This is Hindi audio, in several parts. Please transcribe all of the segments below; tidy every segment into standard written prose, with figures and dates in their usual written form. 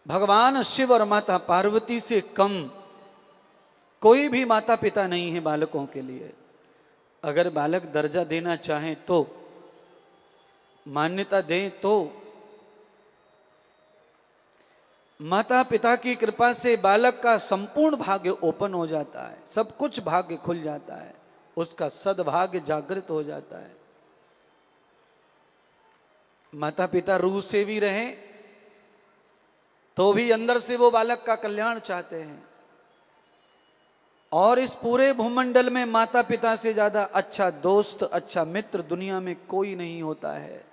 भगवान शिव और माता पार्वती से कम कोई भी माता पिता नहीं है बालकों के लिए। अगर बालक दर्जा देना चाहें तो, मान्यता दें तो, माता पिता की कृपा से बालक का संपूर्ण भाग्य ओपन हो जाता है, सब कुछ भाग्य खुल जाता है, उसका सद्भाग्य जागृत हो जाता है। माता पिता रूह से भी रहें तो भी अंदर से वो बालक का कल्याण चाहते हैं। और इस पूरे भूमंडल में माता पिता से ज्यादा अच्छा दोस्त, अच्छा मित्र दुनिया में कोई नहीं होता है।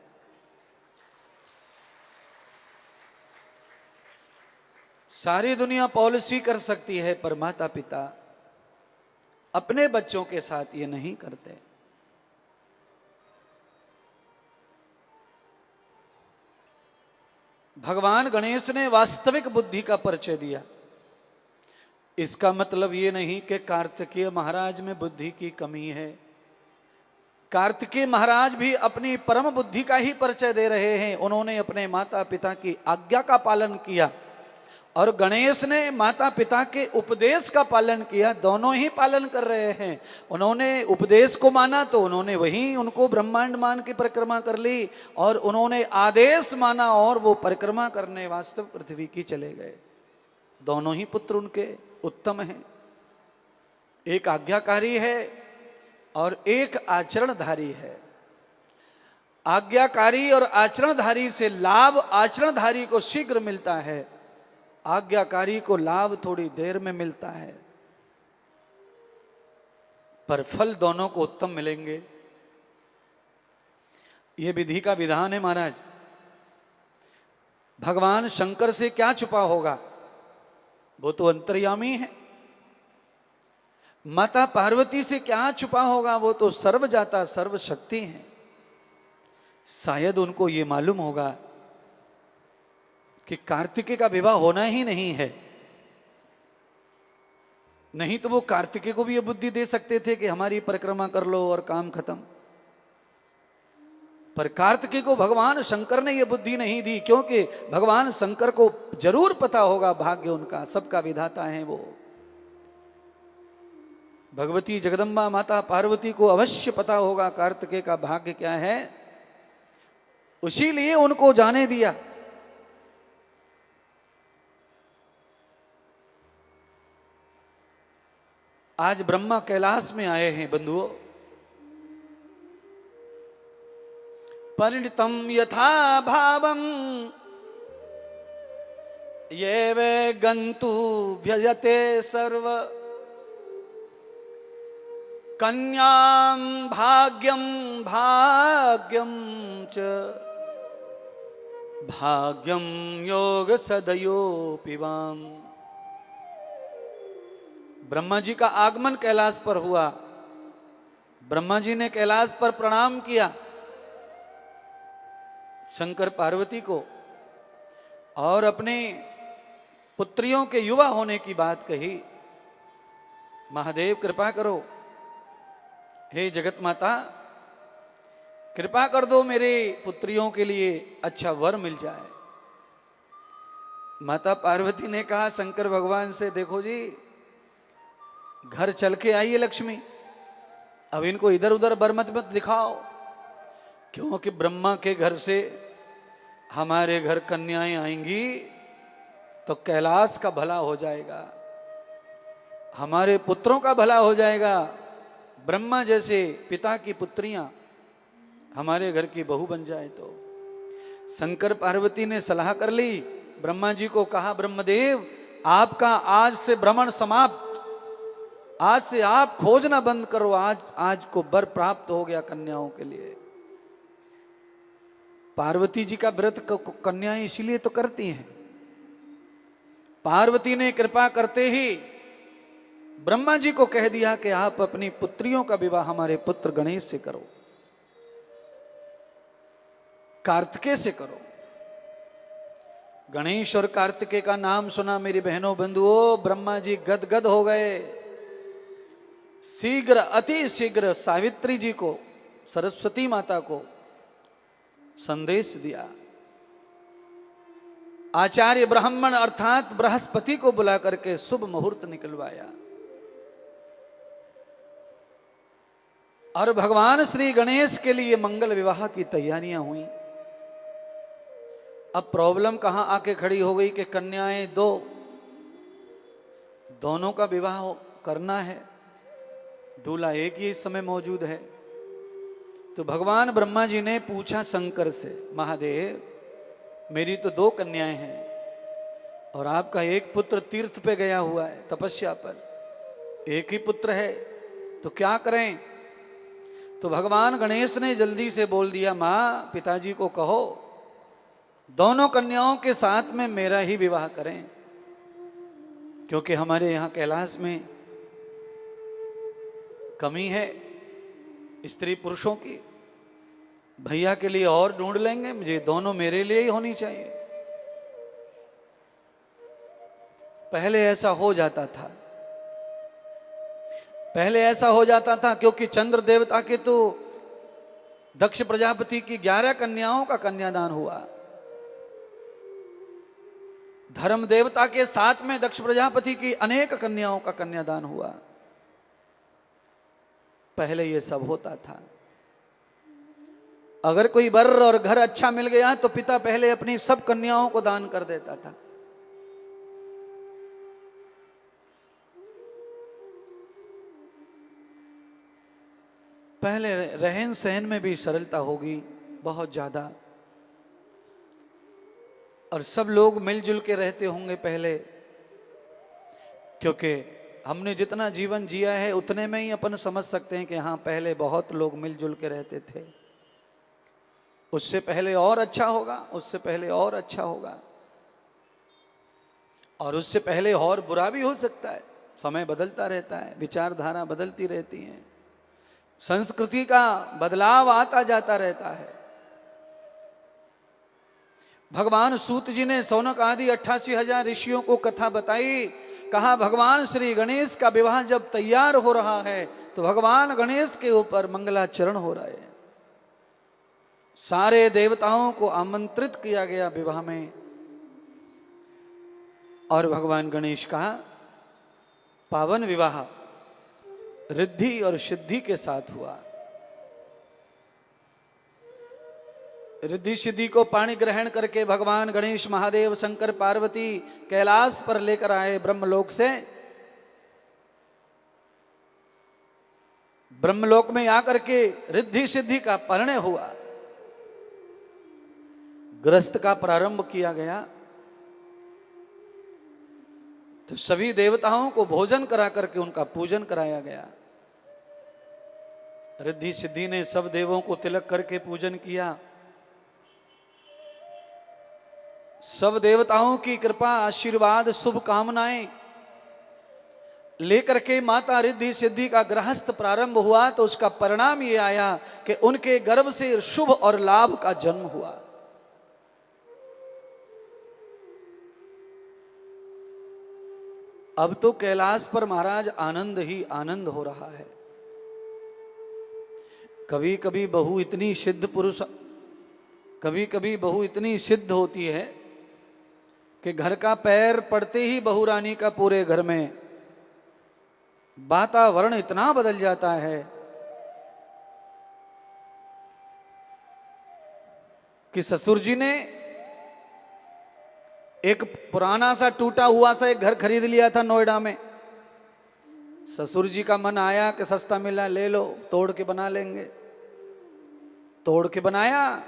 सारी दुनिया पॉलिसी कर सकती है पर माता पिता अपने बच्चों के साथ ये नहीं करते। भगवान गणेश ने वास्तविक बुद्धि का परिचय दिया। इसका मतलब ये नहीं कि कार्तिकेय महाराज में बुद्धि की कमी है। कार्तिकेय महाराज भी अपनी परम बुद्धि का ही परिचय दे रहे हैं। उन्होंने अपने माता पिता की आज्ञा का पालन किया और गणेश ने माता पिता के उपदेश का पालन किया। दोनों ही पालन कर रहे हैं। उन्होंने उपदेश को माना तो उन्होंने वहीं उनको ब्रह्मांड मान की परिक्रमा कर ली, और उन्होंने आदेश माना और वो परिक्रमा करने वास्तव पृथ्वी की चले गए। दोनों ही पुत्र उनके उत्तम हैं। एक आज्ञाकारी है और एक आचरणधारी है। आज्ञाकारी और आचरणधारी से लाभ आचरणधारी को शीघ्र मिलता है, आज्ञाकारी को लाभ थोड़ी देर में मिलता है, पर फल दोनों को उत्तम मिलेंगे। यह विधि का विधान है महाराज। भगवान शंकर से क्या छुपा होगा, वो तो अंतर्यामी है। माता पार्वती से क्या छुपा होगा, वो तो सर्वजाता सर्वशक्ति है। शायद उनको ये मालूम होगा कि कार्तिकेय का विवाह होना ही नहीं है, नहीं तो वो कार्तिकेय को भी ये बुद्धि दे सकते थे कि हमारी परिक्रमा कर लो और काम खत्म। पर कार्तिकेय को भगवान शंकर ने ये बुद्धि नहीं दी, क्योंकि भगवान शंकर को जरूर पता होगा भाग्य उनका, सबका विधाता है वो। भगवती जगदम्बा माता पार्वती को अवश्य पता होगा कार्तिकेय का भाग्य क्या है, उसीलिए उनको जाने दिया। आज ब्रह्मा कैलाश में आए हैं बंधुओं। परिणितम यथा भावम ये वे गंतु भजते सर्व कन्याम भाग्यम भाग्यम च भाग्यम योग सदयो पिवाम। ब्रह्मा जी का आगमन कैलाश पर हुआ। ब्रह्मा जी ने कैलाश पर प्रणाम किया शंकर पार्वती को और अपने पुत्रियों के युवा होने की बात कही। महादेव कृपा करो, हे जगत माता कृपा कर दो, मेरे पुत्रियों के लिए अच्छा वर मिल जाए। माता पार्वती ने कहा शंकर भगवान से, देखो जी घर चल के आइए लक्ष्मी, अब इनको इधर उधर वर मत दिखाओ, क्योंकि ब्रह्मा के घर से हमारे घर कन्याएं आएंगी तो कैलाश का भला हो जाएगा, हमारे पुत्रों का भला हो जाएगा। ब्रह्मा जैसे पिता की पुत्रियां हमारे घर की बहू बन जाए तो। शंकर पार्वती ने सलाह कर ली, ब्रह्मा जी को कहा, ब्रह्मदेव आपका आज से भ्रमण समाप्त, आज से आप खोजना बंद करो, आज को वर प्राप्त हो गया कन्याओं के लिए। पार्वती जी का व्रत कन्याएं इसीलिए तो करती हैं। पार्वती ने कृपा करते ही ब्रह्मा जी को कह दिया कि आप अपनी पुत्रियों का विवाह हमारे पुत्र गणेश से करो, कार्तिकेय से करो। गणेश और कार्तिकेय का नाम सुना मेरी बहनों बंधुओं, ब्रह्मा जी गदगद हो गए। शीघ्र अति शीघ्र सावित्री जी को, सरस्वती माता को संदेश दिया, आचार्य ब्राह्मण अर्थात बृहस्पति को बुला करके शुभ मुहूर्त निकलवाया और भगवान श्री गणेश के लिए मंगल विवाह की तैयारियां हुई। अब प्रॉब्लम कहां आके खड़ी हो गई कि कन्याएं दो, दोनों का विवाह करना है, दूल्हा एक ही इस समय मौजूद है। तो भगवान ब्रह्मा जी ने पूछा शंकर से, महादेव मेरी तो दो कन्याएं हैं और आपका एक पुत्र तीर्थ पे गया हुआ है तपस्या पर, एक ही पुत्र है, तो क्या करें? तो भगवान गणेश ने जल्दी से बोल दिया, माँ पिताजी को कहो दोनों कन्याओं के साथ में मेरा ही विवाह करें, क्योंकि हमारे यहाँ कैलाश में कमी है स्त्री पुरुषों की। भैया के लिए और ढूंढ लेंगे, मुझे दोनों मेरे लिए ही होनी चाहिए। पहले ऐसा हो जाता था, पहले ऐसा हो जाता था क्योंकि चंद्र देवता के तो दक्ष प्रजापति की 11 कन्याओं का कन्यादान हुआ। धर्म देवता के साथ में दक्ष प्रजापति की अनेक कन्याओं का कन्यादान हुआ। पहले ये सब होता था। अगर कोई वर और घर अच्छा मिल गया तो पिता पहले अपनी सब कन्याओं को दान कर देता था। पहले रहन सहन में भी सरलता होगी बहुत ज्यादा, और सब लोग मिलजुल के रहते होंगे पहले, क्योंकि हमने जितना जीवन जिया है उतने में ही अपन समझ सकते हैं कि हाँ पहले बहुत लोग मिलजुल के रहते थे। उससे पहले और अच्छा होगा, उससे पहले और अच्छा होगा, और उससे पहले और बुरा भी हो सकता है। समय बदलता रहता है, विचारधारा बदलती रहती है, संस्कृति का बदलाव आता जाता रहता है। भगवान सूत जी ने सौनक आदि 88,000 ऋषियों को कथा बताई। कहा भगवान श्री गणेश का विवाह जब तैयार हो रहा है तो भगवान गणेश के ऊपर मंगलाचरण हो रहा है। सारे देवताओं को आमंत्रित किया गया विवाह में, और भगवान गणेश का पावन विवाह रिद्धि और सिद्धि के साथ हुआ। रिद्धि सिद्धि को पाणी ग्रहण करके भगवान गणेश महादेव शंकर पार्वती कैलाश पर लेकर आए ब्रह्मलोक से। ब्रह्मलोक में आकर के रिद्धि सिद्धि का परिणय हुआ, गृहस्थ का प्रारंभ किया गया। तो सभी देवताओं को भोजन करा करके उनका पूजन कराया गया। रिद्धि सिद्धि ने सब देवों को तिलक करके पूजन किया। सब देवताओं की कृपा आशीर्वाद शुभकामनाएं लेकर के माता रिद्धि सिद्धि का गृहस्थ प्रारंभ हुआ। तो उसका परिणाम ये आया कि उनके गर्भ से शुभ और लाभ का जन्म हुआ। अब तो कैलाश पर महाराज आनंद ही आनंद हो रहा है। कभी कभी बहू इतनी सिद्ध पुरुष, कभी कभी बहू इतनी सिद्ध होती है कि घर का पैर पड़ते ही बहू रानी का पूरे घर में वातावरण इतना बदल जाता है कि ससुर जी ने एक पुराना सा टूटा हुआ सा एक घर खरीद लिया था नोएडा में। ससुर जी का मन आया कि सस्ता मिला, ले लो, तोड़ के बना लेंगे। तोड़ के बनाया,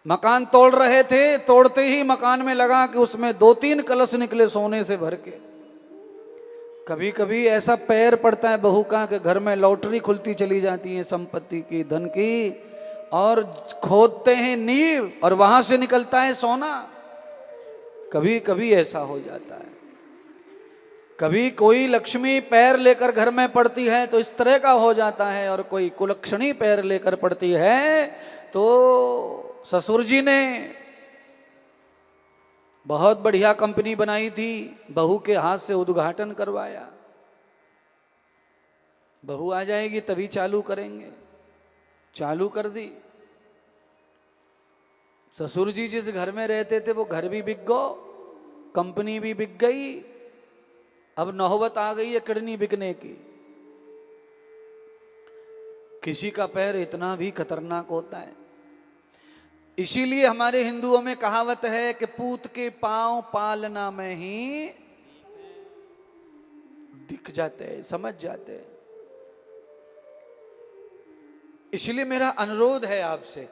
मकान तोड़ रहे थे, तोड़ते ही मकान में लगा कि उसमें 2-3 कलश निकले सोने से भर के। कभी कभी ऐसा पैर पड़ता है बहू का कि घर में लॉटरी खुलती चली जाती है संपत्ति की, धन की, और खोदते हैं नींव और वहां से निकलता है सोना। कभी कभी ऐसा हो जाता है। कभी कोई लक्ष्मी पैर लेकर घर में पड़ती है तो इस तरह का हो जाता है, और कोई कुलक्षणी पैर लेकर पड़ती है तो ससुर जी ने बहुत बढ़िया कंपनी बनाई थी, बहू के हाथ से उद्घाटन करवाया। बहू आ जाएगी तभी चालू करेंगे, चालू कर दी। ससुर जी जिस घर में रहते थे वो घर भी बिक गो, कंपनी भी बिक गई, अब नौबत आ गई है किडनी बिकने की। किसी का पैर इतना भी खतरनाक होता है। इसीलिए हमारे हिंदुओं में कहावत है कि पूत के पांव पालना में ही दिख जाते हैं, समझ जाते हैं। इसलिए मेरा अनुरोध है आपसे,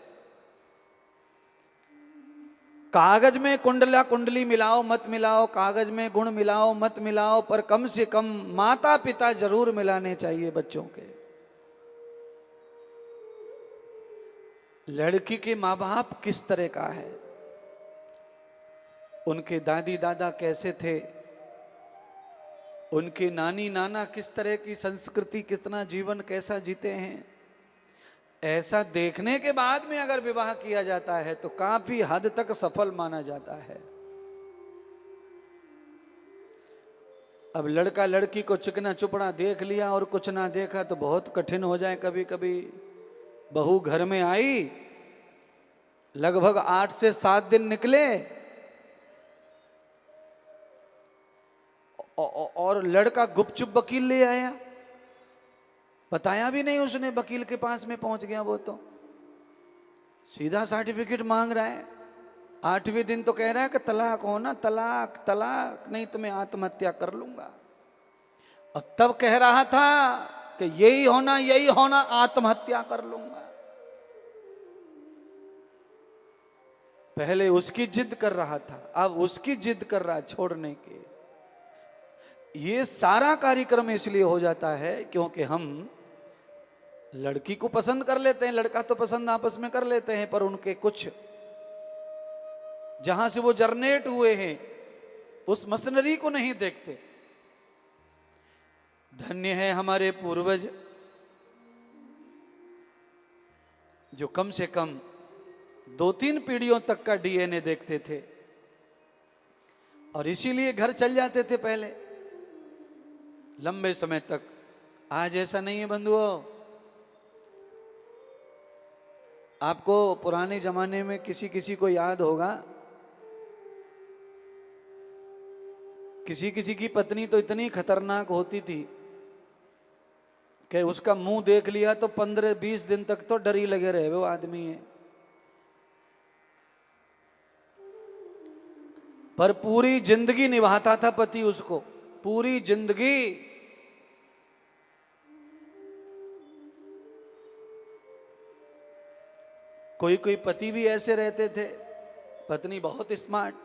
कागज में कुंडला कुंडली मिलाओ मत मिलाओ, कागज में गुण मिलाओ मत मिलाओ, पर कम से कम माता पिता जरूर मिलाने चाहिए बच्चों के। लड़की के माँ बाप किस तरह का है, उनके दादी दादा कैसे थे, उनके नानी नाना किस तरह की संस्कृति, कितना जीवन कैसा जीते हैं, ऐसा देखने के बाद में अगर विवाह किया जाता है तो काफी हद तक सफल माना जाता है। अब लड़का लड़की को चिकना चुपड़ा देख लिया और कुछ ना देखा तो बहुत कठिन हो जाए। कभी कभी बहू घर में आई, लगभग 8 से 7 दिन निकले और लड़का गुपचुप वकील ले आया, बताया भी नहीं उसने, वकील के पास में पहुंच गया। वो तो सीधा सर्टिफिकेट मांग रहा है। 8वें दिन तो कह रहा है कि तलाक हो ना, तलाक तलाक, नहीं तो मैं आत्महत्या कर लूंगा। और तब कह रहा था कि यही होना, आत्महत्या कर लूंगा। पहले उसकी जिद कर रहा था, अब उसकी जिद कर रहा छोड़ने की। ये सारा कार्यक्रम इसलिए हो जाता है क्योंकि हम लड़की को पसंद कर लेते हैं, लड़का तो पसंद आपस में कर लेते हैं, पर उनके कुछ जहां से वो जर्नेट हुए हैं उस मशीनरी को नहीं देखते। धन्य है हमारे पूर्वज जो कम से कम 2-3 पीढ़ियों तक का डीएनए देखते थे और इसीलिए घर चल जाते थे पहले लंबे समय तक। आज ऐसा नहीं है बंधुओं। आपको पुराने जमाने में किसी किसी को याद होगा, किसी किसी की पत्नी तो इतनी खतरनाक होती थी कि उसका मुंह देख लिया तो 15-20 दिन तक तो डर ही लगे रहे वो आदमी है। पर पूरी जिंदगी निभाता था पति उसको, पूरी जिंदगी। कोई कोई पति भी ऐसे रहते थे, पत्नी बहुत स्मार्ट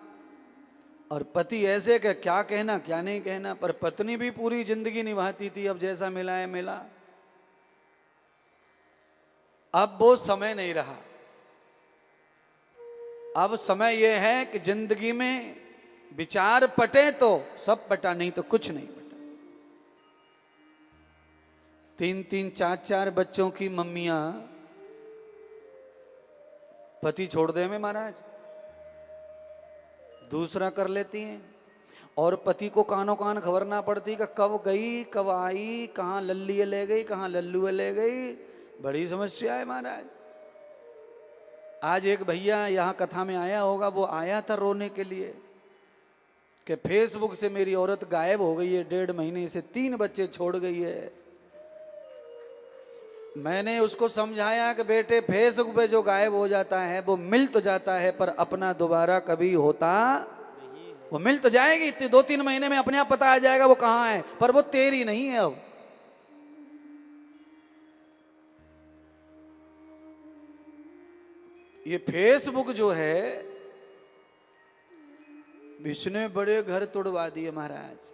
और पति ऐसे कि क्या कहना क्या नहीं कहना, पर पत्नी भी पूरी जिंदगी निभाती थी। अब जैसा मिला है मिला। अब वो समय नहीं रहा। अब समय यह है कि जिंदगी में विचार पटे तो सब पटा, नहीं तो कुछ नहीं पटा। 3-3 4-4 बच्चों की मम्मियां पति छोड़ दे में महाराज दूसरा कर लेती हैं और पति को कानों कान खबरना पड़ती कि कब गई कब आई, कहाँ लल्ली ले गई कहाँ लल्लू ले गई। बड़ी समस्या है महाराज। आज एक भैया यहाँ कथा में आया होगा, वो आया था रोने के लिए कि फेसबुक से मेरी औरत गायब हो गई है, 1.5 महीने से 3 बच्चे छोड़ गई है। मैंने उसको समझाया कि बेटे फेसबुक पे जो गायब हो जाता है वो मिल तो जाता है पर अपना दोबारा कभी होता नहीं। वो मिल तो जाएगी 2-3 महीने में, अपने आप पता आ जाएगा वो कहाँ है, पर वो तेरी नहीं है। अब ये फेसबुक जो है इसने बड़े घर तोड़वा दिए महाराज।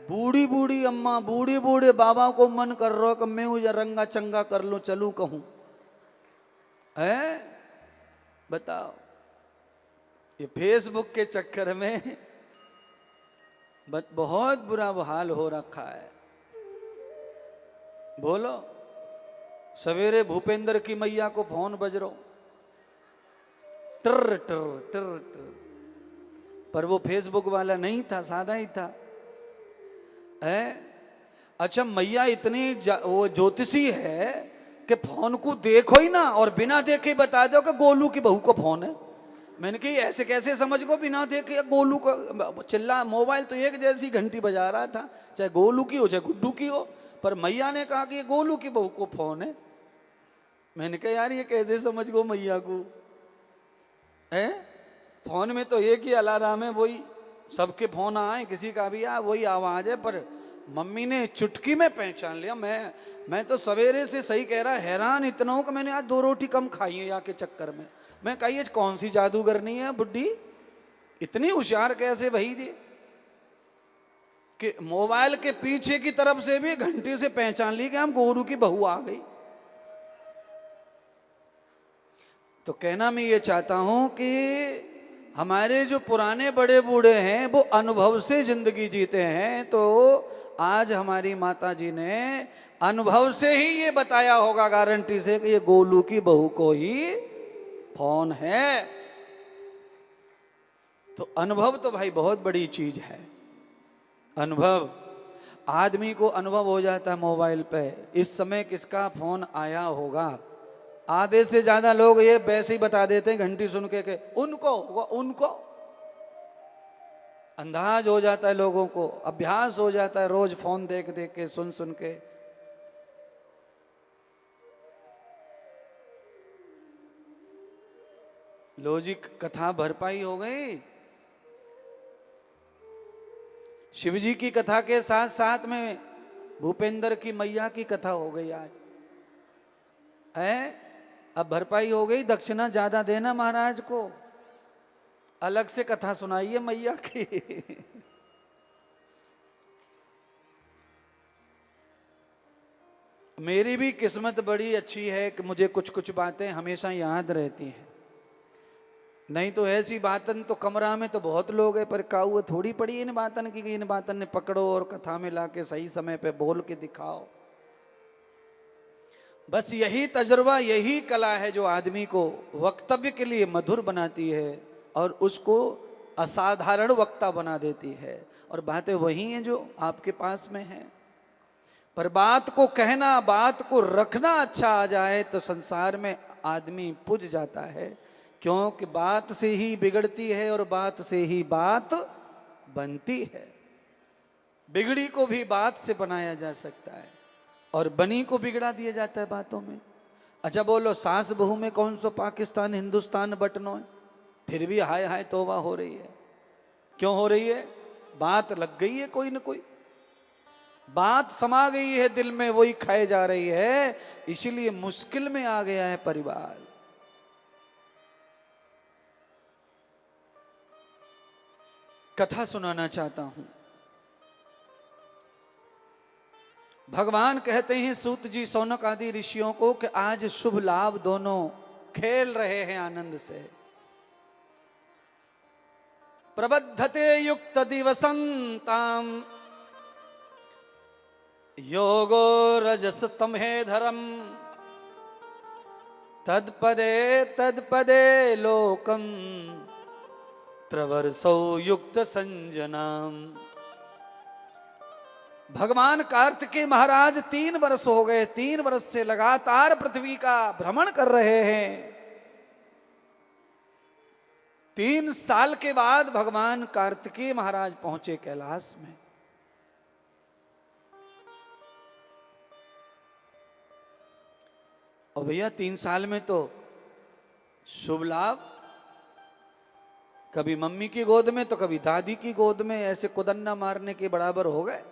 बूढ़ी बूढ़ी अम्मा बूढ़े बूढ़े बाबा को मन कर रहा कि मैं उसे रंगा चंगा कर लूं, चलूं कहूं। बताओ, ये फेसबुक के चक्कर में बहुत बुरा हाल हो रखा है। बोलो, सवेरे भूपेंद्र की मैया को फोन बज रहा, टर टर टर टर, पर वो फेसबुक वाला नहीं था, सादा ही था। अच्छा, मैया इतनी वो ज्योतिषी है कि फोन को देखो ही ना और बिना देखे बता दो कि गोलू की बहू को फोन है। मैंने कही ऐसे कैसे समझ गो बिना देखे गोलू को? चिल्ला मोबाइल तो एक जैसी घंटी बजा रहा था, चाहे गोलू की हो चाहे गुड्डू की हो, पर मैया ने कहा कि ये गोलू की बहू को फोन है। मैंने कहा यार ये कैसे समझ गो मैया को है? फोन में तो एक ही अलार्म है, वही सबके फोन आए, किसी का भी आए वही आवाज है, पर मम्मी ने चुटकी में पहचान लिया। मैं तो सवेरे से सही कह रहा, हैरान इतना हूं कि मैंने आज 2 रोटी कम खाई है यहाँ के चक्कर में। मैं कही कौन सी जादूगरनी है बुड्ढी, इतनी होशियार कैसे भई जी कि मोबाइल के पीछे की तरफ से भी घंटे से पहचान ली कि हम गोरू की बहू आ गई। तो कहना मैं ये चाहता हूं कि हमारे जो पुराने बड़े बूढ़े हैं वो अनुभव से जिंदगी जीते हैं, तो आज हमारी माता जी ने अनुभव से ही ये बताया होगा गारंटी से कि ये गोलू की बहू को ही फोन है। तो अनुभव तो भाई बहुत बड़ी चीज है। अनुभव, आदमी को अनुभव हो जाता है मोबाइल पे, इस समय किसका फोन आया होगा। आधे से ज्यादा लोग ये वैसे ही बता देते हैं घंटी सुन के उनको होगा, उनको अंदाज हो जाता है, लोगों को अभ्यास हो जाता है रोज फोन देख देख के सुन सुन के। लो जी कथा भरपाई हो गई। शिवजी की कथा के साथ साथ में भूपेंद्र की मैया की कथा हो गई आज है। अब भरपाई हो गई, दक्षिणा ज्यादा देना महाराज को, अलग से कथा सुनाइए मैया की। मेरी भी किस्मत बड़ी अच्छी है कि मुझे कुछ कुछ बातें हमेशा याद रहती हैं, नहीं तो ऐसी बातन तो कमरा में तो बहुत लोग हैं, पर काऊ थोड़ी पड़ी इन बातन की, इन बातन ने पकड़ो और कथा में लाके सही समय पे बोल के दिखाओ। बस यही तजुर्बा, यही कला है जो आदमी को वक्तव्य के लिए मधुर बनाती है और उसको असाधारण वक्ता बना देती है। और बातें वही हैं जो आपके पास में हैं, पर बात को कहना, बात को रखना अच्छा आ जाए तो संसार में आदमी पुज जाता है, क्योंकि बात से ही बिगड़ती है और बात से ही बात बनती है। बिगड़ी को भी बात से बनाया जा सकता है और बनी को बिगड़ा दिया जाता है बातों में। अच्छा बोलो सास बहू में कौन सा पाकिस्तान हिंदुस्तान बटनो है, फिर भी हाय हाय तौबा हो रही है। क्यों हो रही है? बात लग गई है, कोई ना कोई बात समा गई है दिल में, वही खाए जा रही है, इसीलिए मुश्किल में आ गया है परिवार। कथा सुनाना चाहता हूं। भगवान कहते हैं सूत जी सौनक आदि ऋषियों को कि आज शुभ लाभ दोनों खेल रहे हैं आनंद से। प्रबद्धते युक्त दिवसंताम योगो रजस तमहेधरम तत्पदे तत्पदे लोकम त्रवर्षौ युक्त संजनाम। भगवान कार्तिकेय महाराज 3 वर्ष हो गए, 3 वर्ष से लगातार पृथ्वी का भ्रमण कर रहे हैं। 3 साल के बाद भगवान कार्तिकेय महाराज पहुंचे कैलाश में। और भैया 3 साल में तो शुभ लाभ, कभी मम्मी की गोद में तो कभी दादी की गोद में, ऐसे कुदन्ना मारने के बराबर हो गए।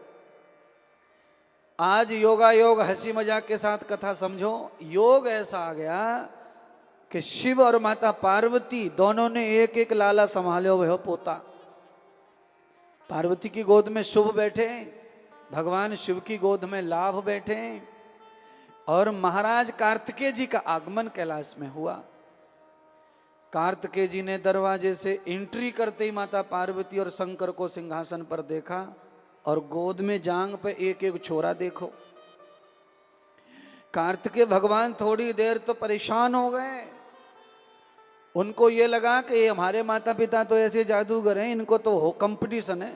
आज योगा योग हंसी मजाक के साथ कथा समझो। योग ऐसा आ गया कि शिव और माता पार्वती दोनों ने एक एक लाला संभाले हुए हो पोता। पार्वती की गोद में शुभ बैठे, भगवान शिव की गोद में लाभ बैठे, और महाराज कार्तिकेय जी का आगमन कैलाश में हुआ। कार्तिकेय जी ने दरवाजे से एंट्री करते ही माता पार्वती और शंकर को सिंहासन पर देखा और गोद में जांग पे एक एक छोरा देखो। कार्तिकेय भगवान थोड़ी देर तो परेशान हो गए, उनको ये लगा कि ये हमारे माता पिता तो ऐसे जादूगर हैं, इनको तो हो कंपटीशन है,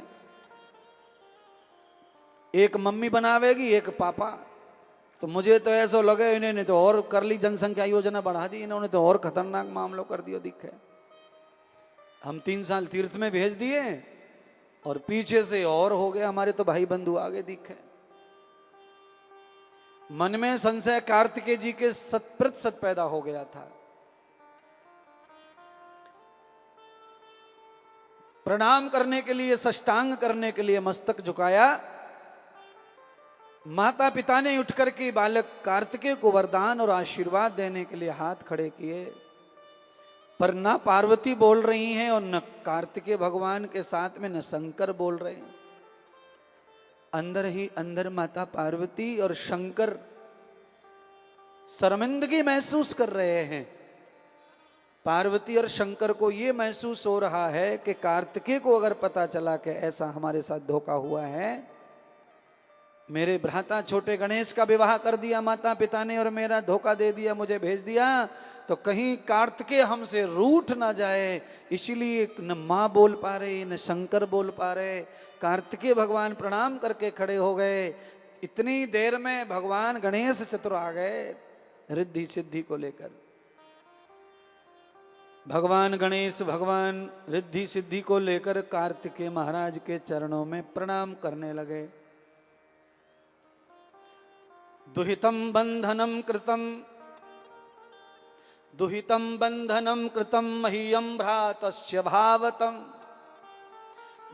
एक मम्मी बनावेगी एक पापा। तो मुझे तो ऐसा लगे इन्होंने तो और कर ली, जनसंख्या योजना बढ़ा दी इन्होंने तो, और खतरनाक मामलों कर दिया दिखे। हम 3 साल तीर्थ में भेज दिए और पीछे से और हो गया, हमारे तो भाई बंधु आगे दिखे। मन में संशय कार्तिकेय जी के 100% पैदा हो गया था। प्रणाम करने के लिए, साष्टांग करने के लिए मस्तक झुकाया। माता पिता ने उठ करके बालक कार्तिकेय को वरदान और आशीर्वाद देने के लिए हाथ खड़े किए, पर ना पार्वती बोल रही हैं और न कार्तिकेय भगवान के साथ में न शंकर बोल रहे हैं। अंदर ही अंदर माता पार्वती और शंकर शर्मिंदगी महसूस कर रहे हैं। पार्वती और शंकर को यह महसूस हो रहा है कि कार्तिकेय को अगर पता चला कि ऐसा हमारे साथ धोखा हुआ है, मेरे भ्राता छोटे गणेश का विवाह कर दिया माता पिता ने और मेरा धोखा दे दिया, मुझे भेज दिया, तो कहीं कार्तिकेय हमसे रूठ ना जाए, इसीलिए न माँ बोल पा रही न शंकर बोल पा रहे। कार्तिकेय भगवान प्रणाम करके खड़े हो गए। इतनी देर में भगवान गणेश चतुर आ गए रिद्धि सिद्धि को लेकर। भगवान गणेश भगवान रिद्धि सिद्धि को लेकर कार्तिकेय महाराज के चरणों में प्रणाम करने लगे। दुहितं बंधनं कृतं मह्यं भ्रातस्य भावतं,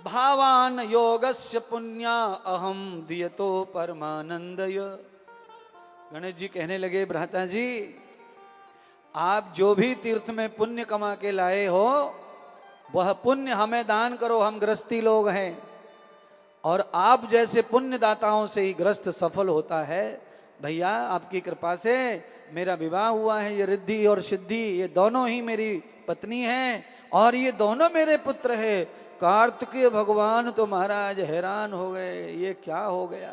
भावान योगस्य पुण्या अहम दियतो परमानंदय। गणेश जी कहने लगे, भ्राता जी आप जो भी तीर्थ में पुण्य कमा के लाए हो वह पुण्य हमें दान करो, हम गृहस्थी लोग हैं और आप जैसे पुण्य दाताओं से ही गृहस्थ सफल होता है। भैया आपकी कृपा से मेरा विवाह हुआ है, ये रिद्धि और सिद्धि ये दोनों ही मेरी पत्नी हैं और ये दोनों मेरे पुत्र है। कार्तिकेय भगवान तो महाराज हैरान हो गए, ये क्या हो गया।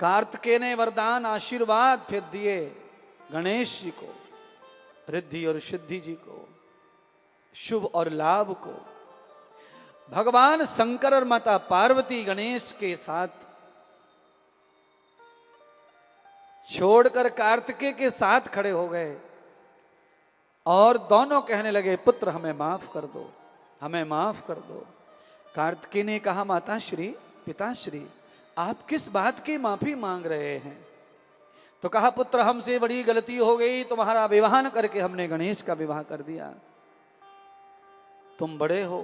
कार्तिकेय ने वरदान आशीर्वाद फिर दिए गणेश जी को, रिद्धि और सिद्धि जी को, शुभ और लाभ को। भगवान शंकर और माता पार्वती गणेश के साथ छोड़कर कार्तिकेय के साथ खड़े हो गए और दोनों कहने लगे, पुत्र हमें माफ कर दो, हमें माफ कर दो। कार्तिकेय ने कहा, माता श्री पिताश्री आप किस बात की माफी मांग रहे हैं। तो कहा, पुत्र हमसे बड़ी गलती हो गई, तुम्हारा विवाह न करके हमने गणेश का विवाह कर दिया, तुम बड़े हो।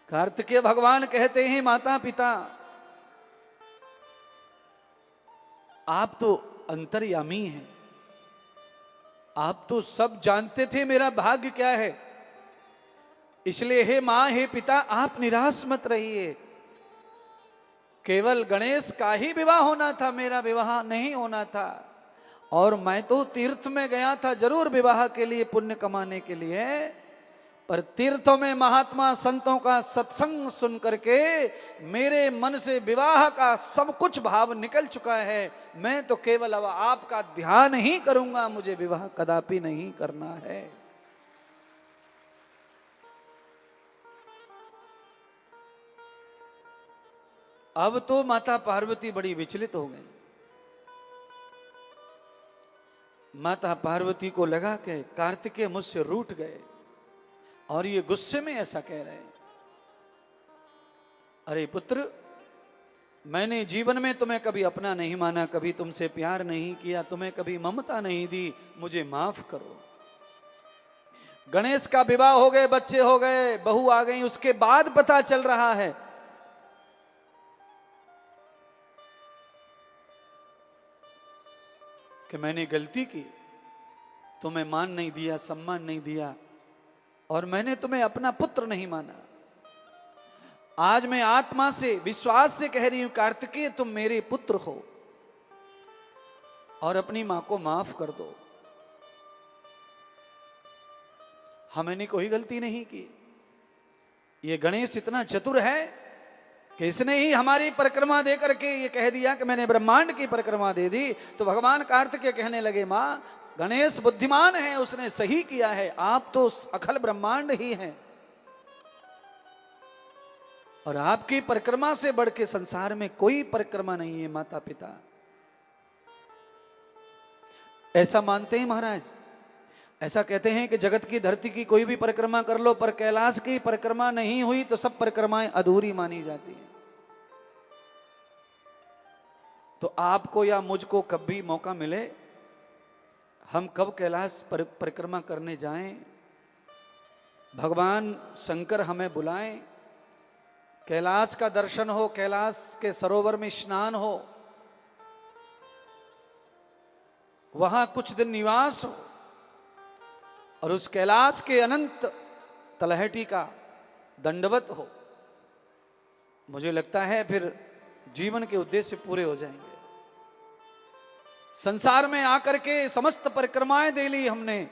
कार्तिकेय भगवान कहते हैं, माता पिता आप तो अंतर्यामी हैं, आप तो सब जानते थे मेरा भाग्य क्या है, इसलिए हे मां हे पिता आप निराश मत रहिए। केवल गणेश का ही विवाह होना था, मेरा विवाह नहीं होना था। और मैं तो तीर्थ में गया था जरूर विवाह के लिए, पुण्य कमाने के लिए, पर तीर्थों में महात्मा संतों का सत्संग सुन करके मेरे मन से विवाह का सब कुछ भाव निकल चुका है। मैं तो केवल अब आपका ध्यान ही करूंगा, मुझे विवाह कदापि नहीं करना है। अब तो माता पार्वती बड़ी विचलित हो गई। माता पार्वती को लगा कि कार्तिकेय मुझसे रूठ गए और ये गुस्से में ऐसा कह रहे हैं। अरे पुत्र, मैंने जीवन में तुम्हें कभी अपना नहीं माना, कभी तुमसे प्यार नहीं किया, तुम्हें कभी ममता नहीं दी, मुझे माफ करो। गणेश का विवाह हो गए, बच्चे हो गए, बहू आ गई, उसके बाद पता चल रहा है कि मैंने गलती की, तुम्हें मान नहीं दिया, सम्मान नहीं दिया और मैंने तुम्हें अपना पुत्र नहीं माना। आज मैं आत्मा से विश्वास से कह रही हूं, कार्तिकेय तुम मेरे पुत्र हो और अपनी मां को माफ कर दो। हमने कोई गलती नहीं की। ये गणेश इतना चतुर है कि इसने ही हमारी परिक्रमा दे करके ये कह दिया कि मैंने ब्रह्मांड की परिक्रमा दे दी। तो भगवान कार्तिकेय कहने लगे, मां गणेश बुद्धिमान है, उसने सही किया है, आप तो अखिल ब्रह्मांड ही हैं। और आपकी परिक्रमा से बढ़ के संसार में कोई परिक्रमा नहीं है माता पिता। ऐसा मानते हैं महाराज। ऐसा कहते हैं कि जगत की धरती की कोई भी परिक्रमा कर लो, पर कैलाश की परिक्रमा नहीं हुई तो सब परिक्रमाएं अधूरी मानी जाती हैं। तो आपको या मुझको कभी मौका मिले, हम कब कैलाश परिक्रमा करने जाएं, भगवान शंकर हमें बुलाएं, कैलाश का दर्शन हो, कैलाश के सरोवर में स्नान हो, वहां कुछ दिन निवास हो और उस कैलाश के अनंत तलहटी का दंडवत हो, मुझे लगता है फिर जीवन के उद्देश्य पूरे हो जाएंगे। संसार में आकर के समस्त परिक्रमाएं दे ली हमने,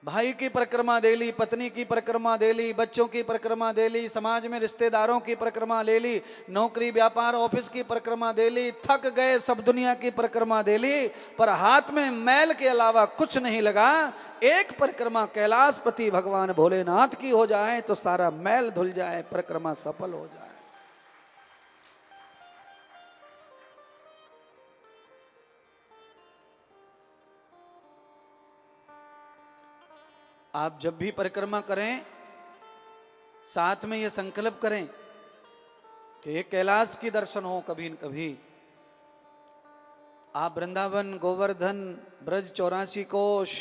भाई की परिक्रमा दे ली, पत्नी की परिक्रमा दे ली, बच्चों की परिक्रमा दे ली, समाज में रिश्तेदारों की परिक्रमा ले ली, नौकरी व्यापार ऑफिस की परिक्रमा दे ली, थक गए, सब दुनिया की परिक्रमा दे ली, पर हाथ में मैल के अलावा कुछ नहीं लगा। एक परिक्रमा कैलाशपति भगवान भोलेनाथ की हो जाए तो सारा मैल धुल जाए, परिक्रमा सफल हो जाए। आप जब भी परिक्रमा करें, साथ में ये संकल्प करें कि एक कैलाश की दर्शन हो कभी न कभी। आप वृंदावन, गोवर्धन, ब्रज 84 कोश,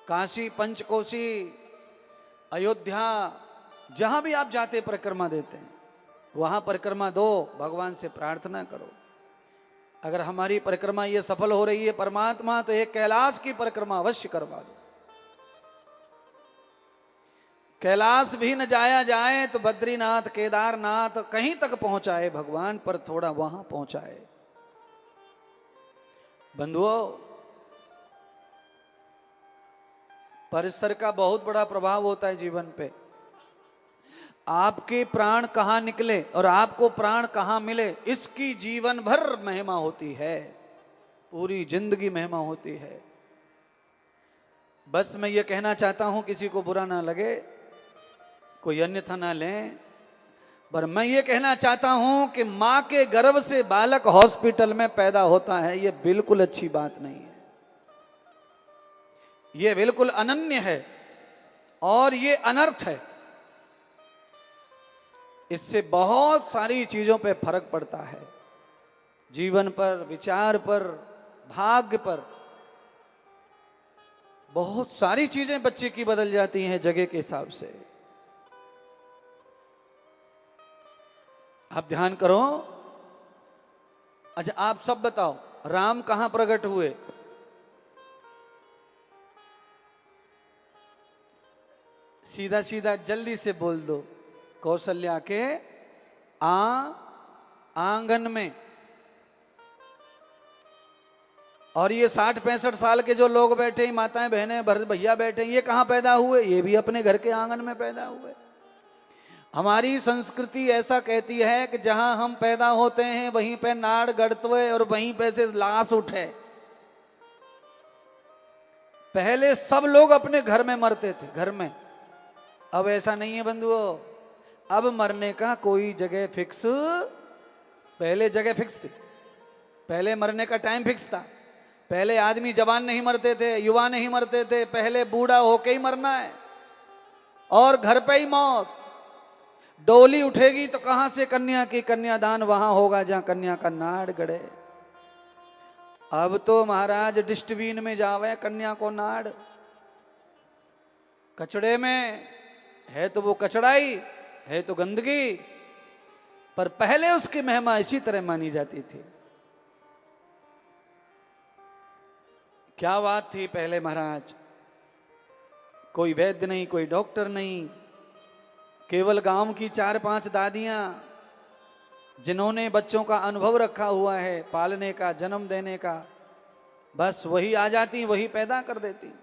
काशी पंचकोशी, अयोध्या, जहां भी आप जाते परिक्रमा देते हैं, वहां परिक्रमा दो, भगवान से प्रार्थना करो। अगर हमारी परिक्रमा ये सफल हो रही है परमात्मा, तो एक कैलाश की परिक्रमा अवश्य करवा दो। कैलाश भी न जाया जाए तो बद्रीनाथ, केदारनाथ कहीं तक पहुंचाए भगवान, पर थोड़ा वहां पहुंचाए। बंधुओं, परिसर का बहुत बड़ा प्रभाव होता है जीवन पे। आपके प्राण कहां निकले और आपको प्राण कहां मिले, इसकी जीवन भर महिमा होती है, पूरी जिंदगी महिमा होती है। बस मैं ये कहना चाहता हूं, किसी को बुरा ना लगे, कोई अन्यथा ना लें, पर मैं ये कहना चाहता हूं कि मां के गर्भ से बालक हॉस्पिटल में पैदा होता है, ये बिल्कुल अच्छी बात नहीं है, ये बिल्कुल अनन्य है और ये अनर्थ है। इससे बहुत सारी चीजों पे फर्क पड़ता है, जीवन पर, विचार पर, भाग्य पर, बहुत सारी चीजें बच्चे की बदल जाती हैं जगह के हिसाब से। आप ध्यान करो। अच्छा, आप सब बताओ, राम कहां प्रकट हुए? सीधा सीधा जल्दी से बोल दो। कौशल्या के आंगन में। और ये 60-65 साल के जो लोग बैठे, माताएं बहनें भैया बैठे, ये कहां पैदा हुए? ये भी अपने घर के आंगन में पैदा हुए। हमारी संस्कृति ऐसा कहती है कि जहां हम पैदा होते हैं वहीं पे नाड़ गड़तवे और वहीं पे से लाश उठे। पहले सब लोग अपने घर में मरते थे, घर में। अब ऐसा नहीं है बंधुओं, अब मरने का कोई जगह फिक्स, पहले जगह फिक्स थी, पहले मरने का टाइम फिक्स था। पहले आदमी जवान नहीं मरते थे, युवा नहीं मरते थे, पहले बूढ़ा होके ही मरना है और घर पे ही मौत। डोली उठेगी तो कहां से कन्या की कन्यादान वहां होगा जहां कन्या का नाड़ गड़े। अब तो महाराज डस्टबिन में जावे कन्या को नाड़, कचड़े में है तो वो कचड़ा ही है, तो गंदगी, पर पहले उसकी महिमा इसी तरह मानी जाती थी। क्या बात थी पहले महाराज। कोई वैद्य नहीं, कोई डॉक्टर नहीं, केवल गांव की 4-5 दादियां जिन्होंने बच्चों का अनुभव रखा हुआ है, पालने का, जन्म देने का, बस वही आ जाती, वही पैदा कर देती।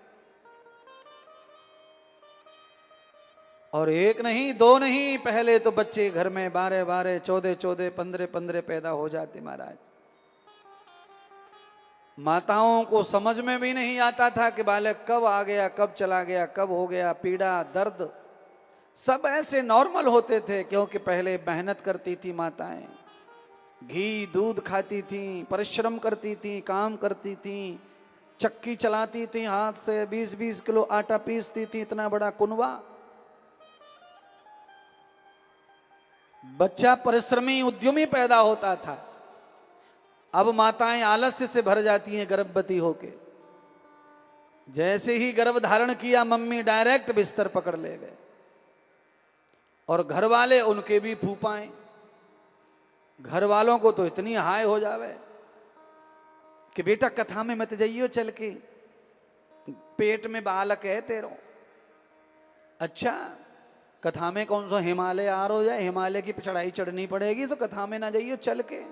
और एक नहीं, दो नहीं, पहले तो बच्चे घर में 12-12, 14-14, 15-15 पैदा हो जाते महाराज। माताओं को समझ में भी नहीं आता था कि बालक कब आ गया, कब चला गया, कब हो गया, पीड़ा, दर्द, सब ऐसे नॉर्मल होते थे, क्योंकि पहले मेहनत करती थी माताएं, घी दूध खाती थी, परिश्रम करती थी, काम करती थी, चक्की चलाती थी, हाथ से 20-20 किलो आटा पीसती थी, इतना बड़ा कुनवा। बच्चा परिश्रमी उद्यमी पैदा होता था। अब माताएं आलस्य से भर जाती हैं गर्भवती होके। जैसे ही गर्भ धारण किया, मम्मी डायरेक्ट बिस्तर पकड़ ले गए, और घर वाले उनके भी फूफाएं। घर वालों को तो इतनी हाय हो जावे कि बेटा कथा में मत जाइयो चल के, पेट में बालक है तेरो। अच्छा, कथा में कौन सा हिमालय आर हो जाए, हिमालय की चढ़ाई चढ़नी पड़ेगी, तो कथा में ना जाइयो चल के।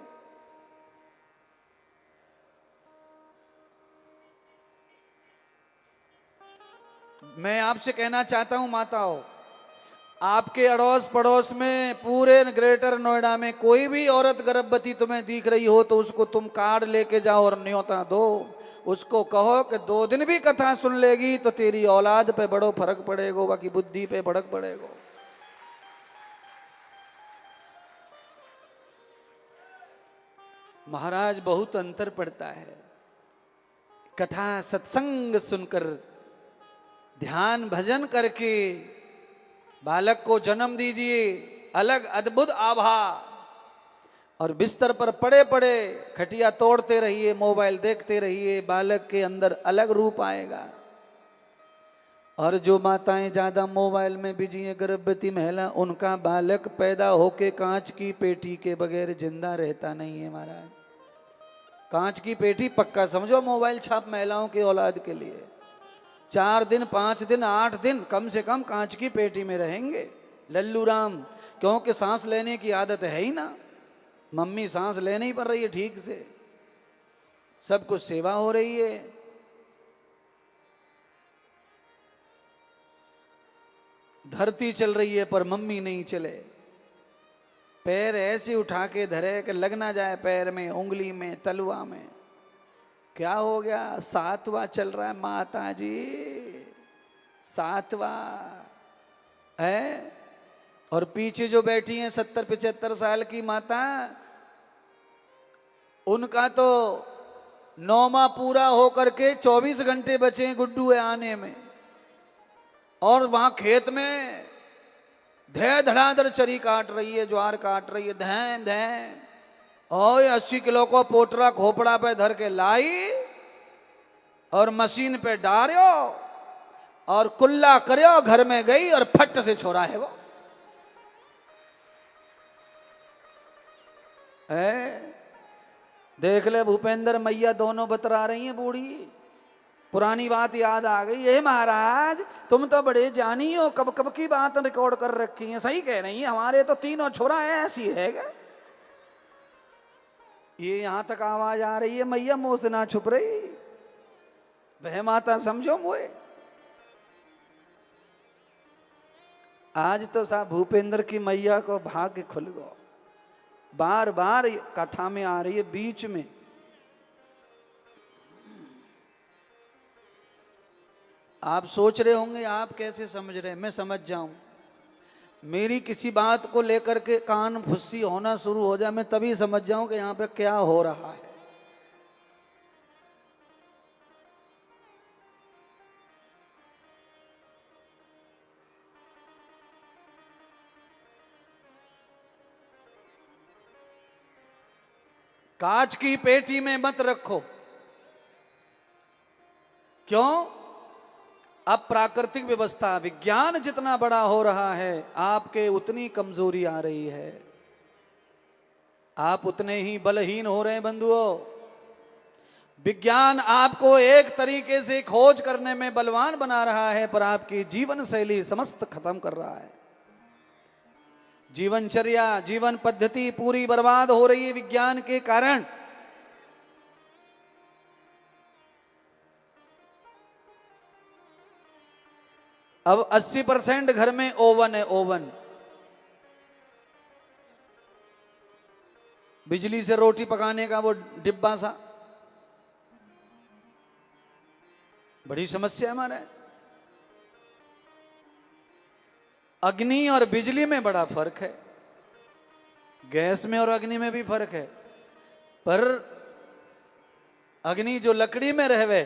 मैं आपसे कहना चाहता हूं माताओं, आपके अड़ोस पड़ोस में पूरे ग्रेटर नोएडा में कोई भी औरत गर्भवती तुम्हें दिख रही हो तो उसको तुम कार्ड लेके जाओ और न्योता दो। उसको कहो कि 2 दिन भी कथा सुन लेगी तो तेरी औलाद पे बड़ो फर्क पड़ेगा, बाकी बुद्धि पे फर्क पड़ेगा। महाराज बहुत अंतर पड़ता है। कथा सत्संग सुनकर, ध्यान भजन करके बालक को जन्म दीजिए, अलग अद्भुत आभा। और बिस्तर पर पड़े पड़े खटिया तोड़ते रहिए, मोबाइल देखते रहिए, बालक के अंदर अलग रूप आएगा। और जो माताएं ज्यादा मोबाइल में बिजी है, गर्भवती महिला, उनका बालक पैदा होके कांच की पेटी के बगैर जिंदा रहता नहीं है महाराज। कांच की पेटी पक्का समझो मोबाइल छाप महिलाओं की औलाद के लिए। 4 दिन 5 दिन 8 दिन कम से कम कांच की पेटी में रहेंगे लल्लू राम, क्योंकि सांस लेने की आदत है ही ना। मम्मी सांस ले नहीं पा रही है ठीक से, सब कुछ सेवा हो रही है। धरती चल रही है पर मम्मी नहीं चले। पैर ऐसे उठा के धरे कि लग ना जाए पैर में, उंगली में, तलवा में। क्या हो गया? 7वां चल रहा है माता जी, 7वां है। और पीछे जो बैठी हैं 70-75 साल की माता, उनका तो 9वां पूरा होकर के 24 घंटे बचे गुड्डू है आने में। और वहां खेत में धै धड़ाधड़ चरी काट रही है, ज्वार काट रही है, धैम धैम। और 80 किलो को पोटरा खोपड़ा पे धर के लाई और मशीन पे डार्यो और कुल्ला कर्यो, घर में गई और फट से छोड़ा है वो है। देख ले भूपेंद्र, मैया दोनों बतरा रही हैं बूढ़ी। पुरानी बात याद आ गई। ये महाराज तुम तो बड़े जानी हो, कब कब की बात रिकॉर्ड कर रखी है। सही कह रही है, हमारे तो 3 छोरा है ऐसी है क्या? ये यहां तक आवाज आ रही है, मैया मुंह से ना छुप रही, वह माता समझो मुझे। आज तो साहब भूपेंद्र की मैया को भाग्य खुल गो, बार बार कथा में आ रही है बीच में। आप सोच रहे होंगे आप कैसे समझ रहे हैं, मैं समझ जाऊं। मेरी किसी बात को लेकर के कान फुस्सी होना शुरू हो जाए, मैं तभी समझ जाऊं कि यहां पे क्या हो रहा है। कांच की पेटी में मत रखो। क्यों? अब प्राकृतिक व्यवस्था, विज्ञान जितना बड़ा हो रहा है, आपके उतनी कमजोरी आ रही है, आप उतने ही बलहीन हो रहे हैं बंधुओं। विज्ञान आपको एक तरीके से खोज करने में बलवान बना रहा है, पर आपकी जीवन शैली समस्त खत्म कर रहा है। जीवनचर्या, जीवन पद्धति पूरी बर्बाद हो रही है विज्ञान के कारण। अब 80% घर में ओवन है, ओवन। बिजली से रोटी पकाने का वो डिब्बा सा, बड़ी समस्या हमारे। अग्नि और बिजली में बड़ा फर्क है, गैस में और अग्नि में भी फर्क है। पर अग्नि जो लकड़ी में रहवे,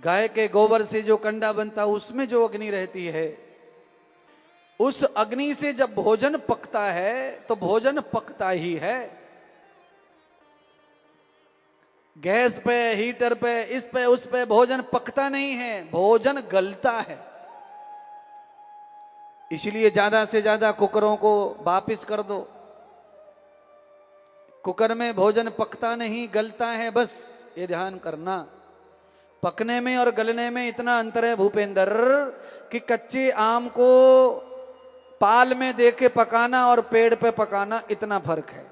गाय के गोबर से जो कंडा बनता उसमें जो अग्नि रहती है, उस अग्नि से जब भोजन पकता है तो भोजन पकता ही है। गैस पे, हीटर पे, इस पे उस पे भोजन पकता नहीं है, भोजन गलता है। इसलिए ज्यादा से ज्यादा कुकरों को वापिस कर दो। कुकर में भोजन पकता नहीं, गलता है, बस ये ध्यान करना। पकने में और गलने में इतना अंतर है भूपेंद्र कि कच्चे आम को पाल में देके पकाना और पेड़ पे पकाना इतना फर्क है।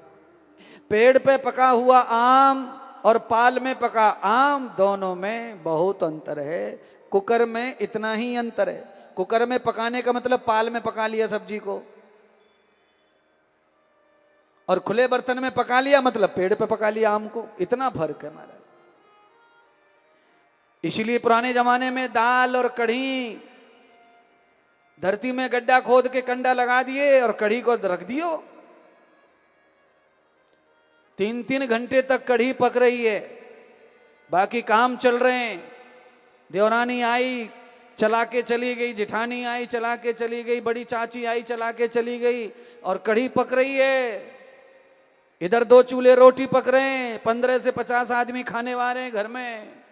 पेड़ पे पका हुआ आम और पाल में पका आम, दोनों में बहुत अंतर है। कुकर में इतना ही अंतर है। कुकर में पकाने का मतलब पाल में पका लिया सब्जी को, और खुले बर्तन में पका लिया मतलब पेड़ पे पका लिया आम को, इतना फर्क है महाराज। इसलिए पुराने जमाने में दाल और कढ़ी धरती में गड्ढा खोद के कंडा लगा दिए और कढ़ी को रख दियो, 3-3 घंटे तक कढ़ी पक रही है, बाकी काम चल रहे हैं। देवरानी आई चला के चली गई, जिठानी आई चला के चली गई, बड़ी चाची आई चला के चली गई, और कढ़ी पक रही है। इधर 2 चूल्हे रोटी पक रहे हैं, 15 से 50 आदमी खाने वाले हैं घर में।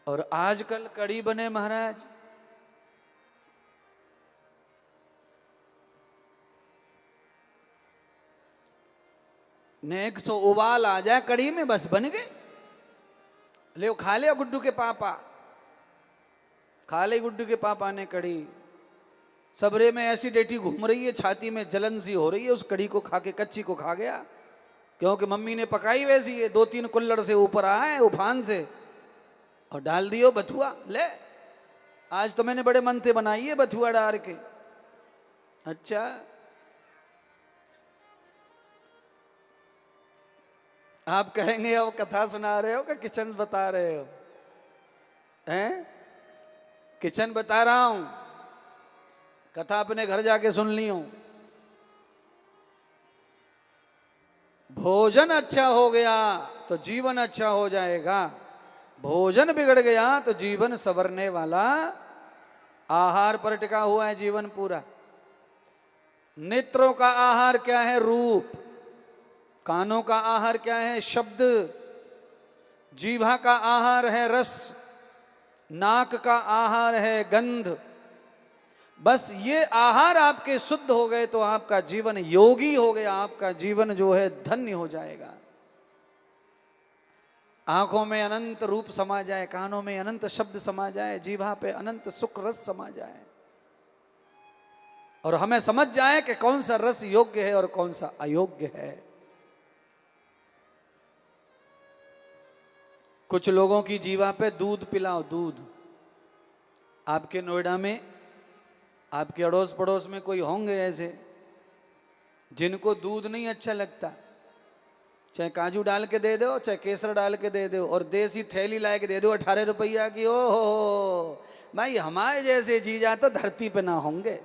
और आजकल कढ़ी बने महाराज, नेक सो उबाल आ जाए कढ़ी में, बस बन गए। ले खा लिया गुड्डू के पापा, खा ले गुड्डू के पापा ने कढ़ी। सबरे में एसिडिटी घूम रही है, छाती में जलन सी हो रही है, उस कढ़ी को खा के, कच्ची को खा गया, क्योंकि मम्मी ने पकाई वैसी है। 2-3 कुल्लड़ से ऊपर आए उफान से, और डाल दियो बथुआ। ले आज तो मैंने बड़े मन से बनाई है बथुआ डाल के। अच्छा, आप कहेंगे अब कथा सुना रहे हो कि किचन बता रहे हो? हैं? किचन बता रहा हूं, कथा अपने घर जाके सुन ली हूं। भोजन अच्छा हो गया तो जीवन अच्छा हो जाएगा, भोजन बिगड़ गया तो जीवन संवरने वाला। आहार पर टिका हुआ है जीवन पूरा। नेत्रों का आहार क्या है? रूप। कानों का आहार क्या है? शब्द। जीवा का आहार है रस, नाक का आहार है गंध। बस ये आहार आपके शुद्ध हो गए तो आपका जीवन योगी हो गया, आपका जीवन जो है धन्य हो जाएगा। आंखों में अनंत रूप समा जाए, कानों में अनंत शब्द समा जाए, जीवा पे अनंत सुख रस समा जाए, और हमें समझ जाए कि कौन सा रस योग्य है और कौन सा अयोग्य है। कुछ लोगों की जीवा पे दूध पिलाओ, दूध। आपके नोएडा में, आपके अड़ोस पड़ोस में कोई होंगे ऐसे जिनको दूध नहीं अच्छा लगता, चाहे काजू डाल के दे दो, चाहे केसर डाल के दे दो, और देसी थैली ला के दे दो 18 रुपया की। ओ हो भाई, हमारे जैसे जीजा तो धरती पे ना होंगे।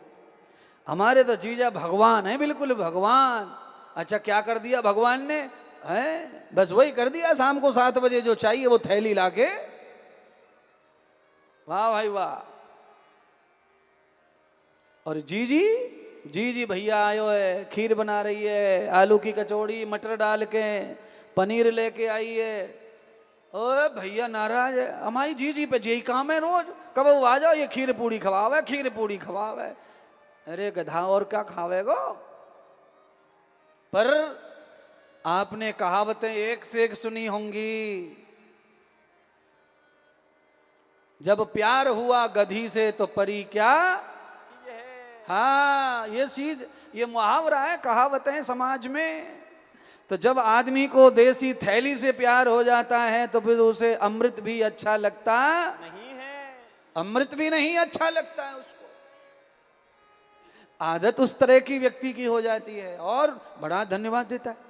हमारे तो जीजा भगवान है, बिल्कुल भगवान। अच्छा, क्या कर दिया भगवान ने? है बस वही कर दिया, शाम को 7 बजे जो चाहिए वो थैली लाके। वाह भाई वाह। और जी भैया आयो है, खीर बना रही है, आलू की कचौड़ी मटर डाल के, पनीर लेके आई है। ओए भैया नाराज है, हमारी जी पे यही काम है रोज, कब वो आ जाओ ये खीर पूड़ी खवावे, खीर पूड़ी खवावे। अरे गधा, और क्या खावेगो? पर आपने कहावतें एक से एक सुनी होंगी। जब प्यार हुआ गधी से तो परी क्या। हाँ, ये मुहावरा है, कहावतें समाज में। तो जब आदमी को देसी थैली से प्यार हो जाता है तो फिर उसे अमृत भी अच्छा लगता नहीं है, अमृत भी नहीं अच्छा लगता है उसको। आदत उस तरह की व्यक्ति की हो जाती है, और बड़ा धन्यवाद देता है।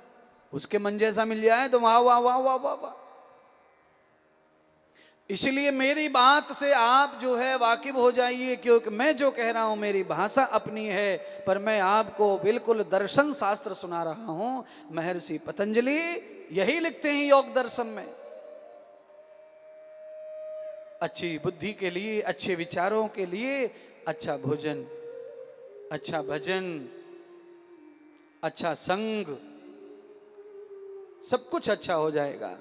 उसके मन जैसा मिल जाए तो वाह वाह वाह वाह वाह वाह। इसलिए मेरी बात से आप जो है वाकिफ हो जाइए, क्योंकि मैं जो कह रहा हूं मेरी भाषा अपनी है, पर मैं आपको बिल्कुल दर्शन शास्त्र सुना रहा हूं। महर्षि पतंजलि यही लिखते हैं योग दर्शन में। अच्छी बुद्धि के लिए, अच्छे विचारों के लिए अच्छा भोजन, अच्छा भजन, अच्छा संग, सब कुछ अच्छा हो जाएगा।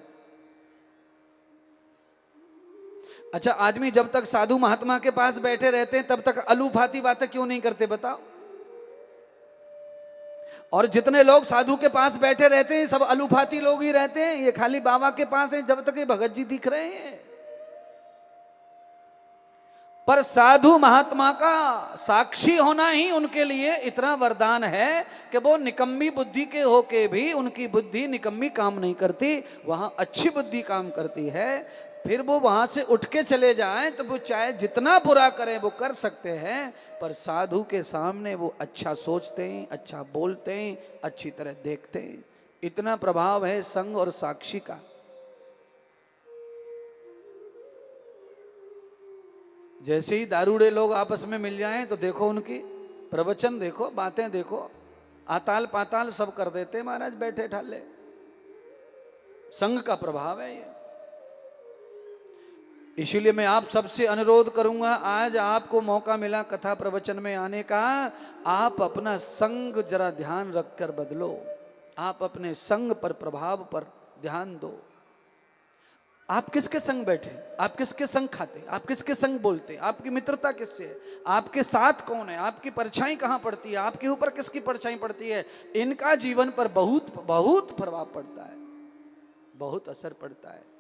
अच्छा, आदमी जब तक साधु महात्मा के पास बैठे रहते हैं तब तक अलूफाती बातें क्यों नहीं करते बताओ? और जितने लोग साधु के पास बैठे रहते हैं सब अलूफाती लोग ही रहते हैं। ये खाली बाबा के पास हैं जब तक ये भगत जी दिख रहे हैं। पर साधु महात्मा का साक्षी होना ही उनके लिए इतना वरदान है कि वो निकम्मी बुद्धि के होके भी उनकी बुद्धि निकम्मी काम नहीं करती, वहां अच्छी बुद्धि काम करती है। फिर वो वहां से उठ के चले जाएं तो वो चाहे जितना बुरा करें वो कर सकते हैं, पर साधु के सामने वो अच्छा सोचते हैं, अच्छा बोलते हैं, अच्छी तरह देखते हैं। इतना प्रभाव है संग और साक्षी का। जैसे ही दारूड़े लोग आपस में मिल जाएं तो देखो उनकी प्रवचन देखो, बातें देखो, आताल पाताल सब कर देते महाराज बैठे ठाले। संग का प्रभाव है ये। इसीलिए मैं आप सबसे अनुरोध करूंगा, आज आपको मौका मिला कथा प्रवचन में आने का, आप अपना संग जरा ध्यान रखकर बदलो। आप अपने संग पर, प्रभाव पर ध्यान दो। आप किसके संग बैठे, आप किसके संग खाते, आप किसके संग बोलते, आपकी मित्रता किससे है, आपके साथ कौन है, आपकी परछाई कहाँ पड़ती है, आपके ऊपर किसकी परछाई पड़ती है, इनका जीवन पर बहुत बहुत प्रभाव पड़ता है, बहुत असर पड़ता है।